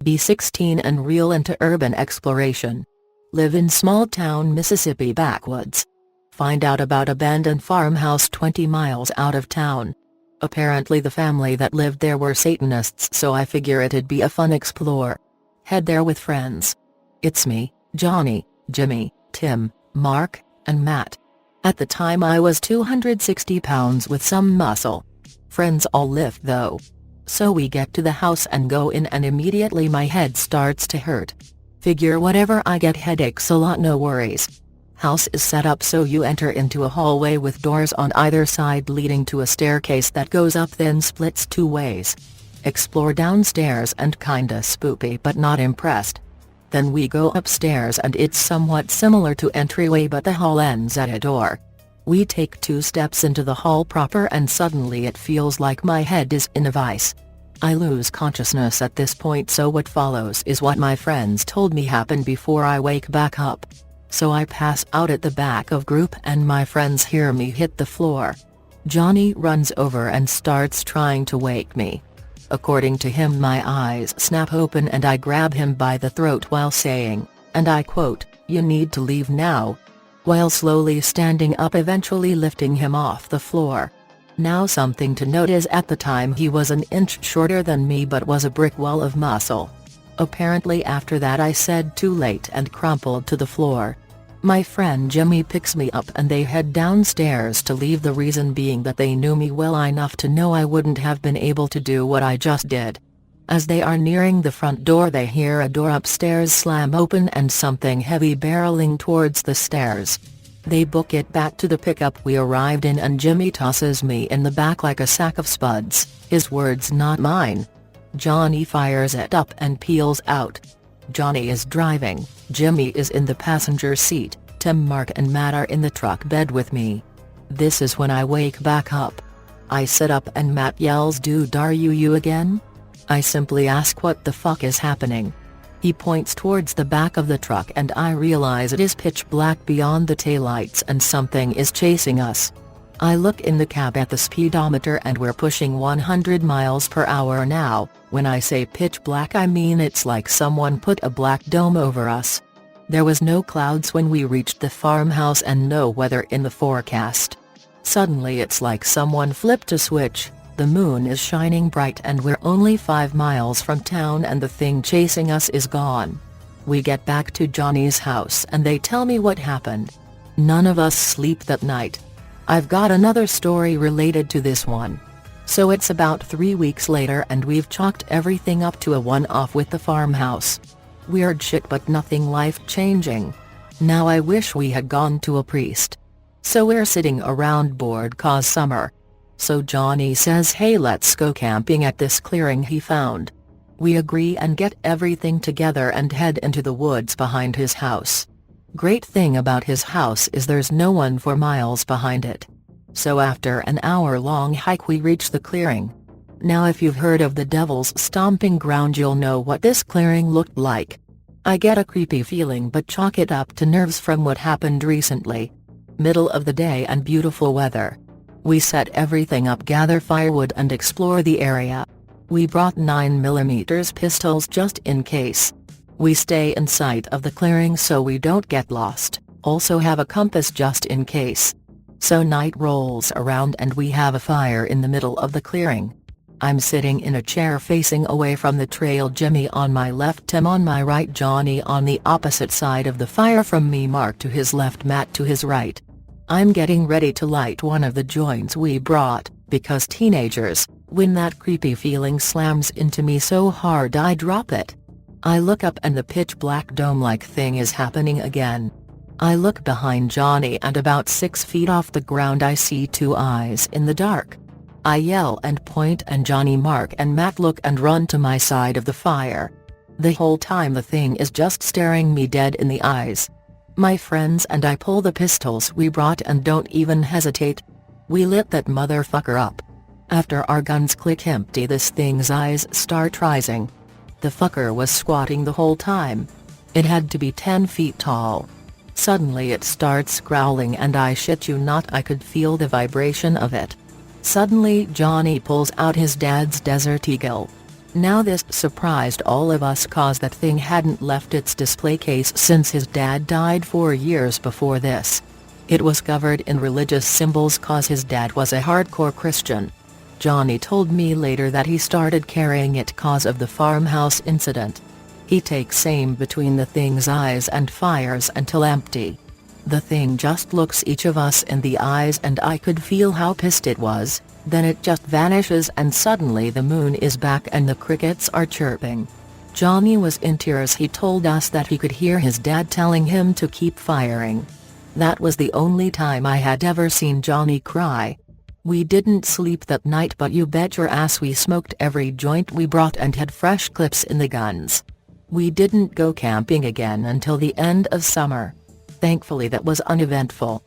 Be 16 and real into urban exploration. Live in small-town Mississippi backwoods. Find out about abandoned farmhouse 20 miles out of town. Apparently the family that lived there were Satanists, so I figure it'd be a fun explore. Head there with friends. It's me, Johnny, Jimmy, Tim, Mark, and Matt. At the time I was 260 pounds with some muscle. Friends all lift though. So we get to the house and go in, and immediately my head starts to hurt. Figure whatever, I get headaches a lot, no worries. House is set up so you enter into a hallway with doors on either side leading to a staircase that goes up then splits 2 ways. Explore downstairs and kinda spoopy but not impressed. Then we go upstairs and it's somewhat similar to entryway, but the hall ends at a door. We take 2 steps into the hall proper and suddenly it feels like my head is in a vice. I lose consciousness at this point, so what follows is what my friends told me happened before I wake back up. So I pass out at the back of group and my friends hear me hit the floor. Johnny runs over and starts trying to wake me. According to him, my eyes snap open and I grab him by the throat while saying, and I quote, "You need to leave now," while slowly standing up, eventually lifting him off the floor. Now something to note is at the time he was an inch shorter than me but was a brick wall of muscle. Apparently after that I said too late and crumpled to the floor. My friend Jimmy picks me up and they head downstairs to leave, the reason being that they knew me well enough to know I wouldn't have been able to do what I just did. As they are nearing the front door they hear a door upstairs slam open and something heavy barreling towards the stairs. They book it back to the pickup we arrived in and Jimmy tosses me in the back like a sack of spuds, his words not mine. Johnny fires it up and peels out. Johnny is driving, Jimmy is in the passenger seat, Tim, Mark and Matt are in the truck bed with me. This is when I wake back up. I sit up and Matt yells, "Dude, are you again?" I simply ask what the fuck is happening. He points towards the back of the truck and I realize it is pitch black beyond the taillights and something is chasing us. I look in the cab at the speedometer and we're pushing 100 miles per hour now. When I say pitch black I mean it's like someone put a black dome over us. There was no clouds when we reached the farmhouse and no weather in the forecast. Suddenly it's like someone flipped a switch. The moon is shining bright and we're only 5 miles from town and the thing chasing us is gone. We get back to Johnny's house and they tell me what happened. None of us sleep that night. I've got another story related to this one. So it's about 3 weeks later and we've chalked everything up to a one-off with the farmhouse. Weird shit but nothing life-changing. Now I wish we had gone to a priest. So we're sitting around bored cause summer. So Johnny says, "Hey, let's go camping at this clearing he found." We agree and get everything together and head into the woods behind his house. Great thing about his house is there's no one for miles behind it. So after an hour-long hike we reach the clearing. Now if you've heard of the Devil's Stomping Ground you'll know what this clearing looked like. I get a creepy feeling but chalk it up to nerves from what happened recently. Middle of the day and beautiful weather. We set everything up, gather firewood and explore the area. We brought 9mm pistols just in case. We stay in sight of the clearing so we don't get lost, also have a compass just in case. So night rolls around and we have a fire in the middle of the clearing. I'm sitting in a chair facing away from the trail, Jimmy on my left, Tim on my right, Johnny on the opposite side of the fire from me, Mark to his left, Matt to his right. I'm getting ready to light one of the joints we brought, because teenagers, when that creepy feeling slams into me so hard I drop it. I look up and the pitch black dome-like thing is happening again. I look behind Johnny and about 6 feet off the ground I see 2 eyes in the dark. I yell and point and Johnny, Mark and Matt look and run to my side of the fire. The whole time the thing is just staring me dead in the eyes. My friends and I pull the pistols we brought and don't even hesitate. We lit that motherfucker up. After our guns click empty, this thing's eyes start rising. The fucker was squatting the whole time. It had to be 10 feet tall. Suddenly it starts growling and I shit you not, I could feel the vibration of it. Suddenly Johnny pulls out his dad's Desert Eagle. Now this surprised all of us cause that thing hadn't left its display case since his dad died 4 years before this. It was covered in religious symbols cause his dad was a hardcore Christian. Johnny told me later that he started carrying it cause of the farmhouse incident. He takes aim between the thing's eyes and fires until empty. The thing just looks each of us in the eyes and I could feel how pissed it was, then it just vanishes and suddenly the moon is back and the crickets are chirping. Johnny was in tears. He told us that he could hear his dad telling him to keep firing. That was the only time I had ever seen Johnny cry. We didn't sleep that night, but you bet your ass we smoked every joint we brought and had fresh clips in the guns. We didn't go camping again until the end of summer. Thankfully that was uneventful.